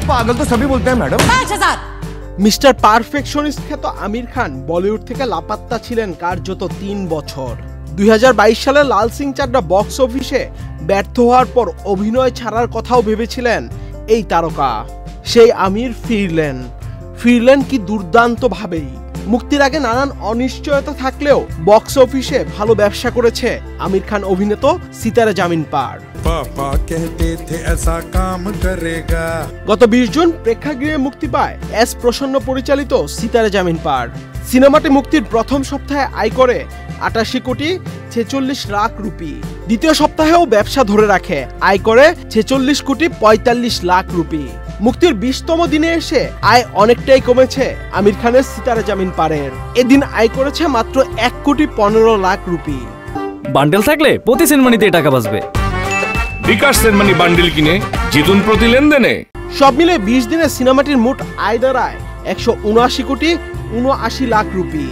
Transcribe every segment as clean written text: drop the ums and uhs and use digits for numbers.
पागल तो सभी बोलते हैं मैडम। 5000। মিস্টার পারফেকশনিস্ট খ্যাত আমির খান বলিউড থেকে লাপাত্তা ছিলেন কার্যত 3 বছর। 2022 সালে লাল সিং চাড্ডা বক্স অফিসে ব্যর্থ হওয়ার পর অভিনয় ছাড়ার কথাও ভেবেছিলেন এই তারকা। সেই আমির ফিরলেন কি দুর্দান্ত ভাবেই। মুক্তির আগে নানান অনিশ্চয়তা থাকলেও বক্স অফিসে ভালো ব্যবসা করেছে আমির খান অভিনীত সিতারা জামিন পার। গত 20 জুন প্রেক্ষাগৃহে মুক্তি পায় এস প্রসন্ন পরিচালিত সিতারা জামিন পার। সিনেমাটি মুক্তির প্রথম সপ্তাহে আয় করে 88 কোটি 46 লাখ রুপি। দ্বিতীয় সপ্তাহেও ব্যবসা ধরে রাখে, আয় করে 46 কোটি 45 লাখ রুপি। মুক্তির 20তম দিনে এসে আয় অনেকটাই কমেছে আমির খানের সিতারা জামিন পারের। এদিন আয় করেছে মাত্র 1 কোটি 15 লাখ রুপি। বান্ডেল থাকলে প্রতি সেনমানিতে টাকা বাঁচবে। বিকাশ সেনমানি বান্ডেল কিনে জিতুন প্রতি লেনদেনে। সব মিলে 20 দিনে সিনেমাটির মোট আয় দাঁড়ায় 179 কোটি 79 লাখ রুপি।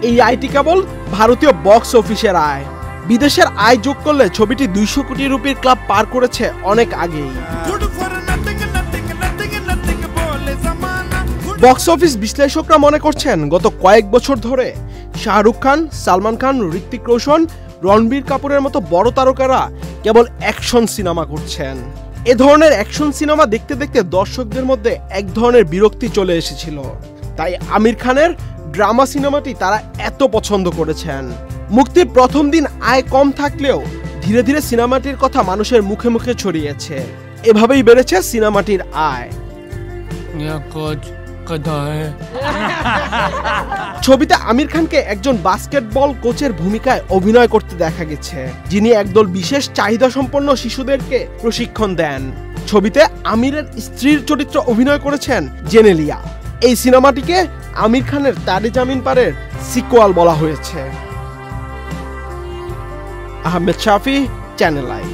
এই আয়টি কেবল ভারতীয় বক্স অফিসের আয়। বিদেশের আয় যোগ করলে ছবিটি 200 কোটি রুপির ক্লাব পার করেছে অনেক আগেই। বক্স অফিস বিশ্লেষকরা মনে করছেন গত কয়েক বছর ধরে শাহরুখ খান, সালমান খান, ঋত্বিক রোশন, রণবীর কাপুরের মতো বড় তারকারা কেবল অ্যাকশন সিনেমা করছেন। এ ধরনের অ্যাকশন সিনেমা দেখতে দেখতে দর্শকদের মধ্যে এক ধরনের বিরক্তি চলে এসেছিল। তাই আমির খানের ড্রামা সিনেমাটি তারা এত পছন্দ করেছেন। মুক্তির প্রথম দিন আয় কম থাকলেও ধীরে ধীরে সিনেমাটির কথা মানুষের মুখে মুখে ছড়িয়েছে। এভাবেই বেড়েছে সিনেমাটির আয়। ছবিতে আমির খানকে একজন বাস্কেটবল কোচের ভূমিকায় অভিনয় করতে দেখা গেছে, যিনি একদল বিশেষ চাহিদা সম্পন্ন শিশুদেরকে প্রশিক্ষণ দেন। ছবিতে আমিরের স্ত্রীর চরিত্র অভিনয় করেছেন জেনেলিয়া। এই সিনেমাটিকে আমির খানের তারে জামিন পারের সিকুয়াল বলা হয়েছে। আহমেদ শাফি, চ্যানেল আই।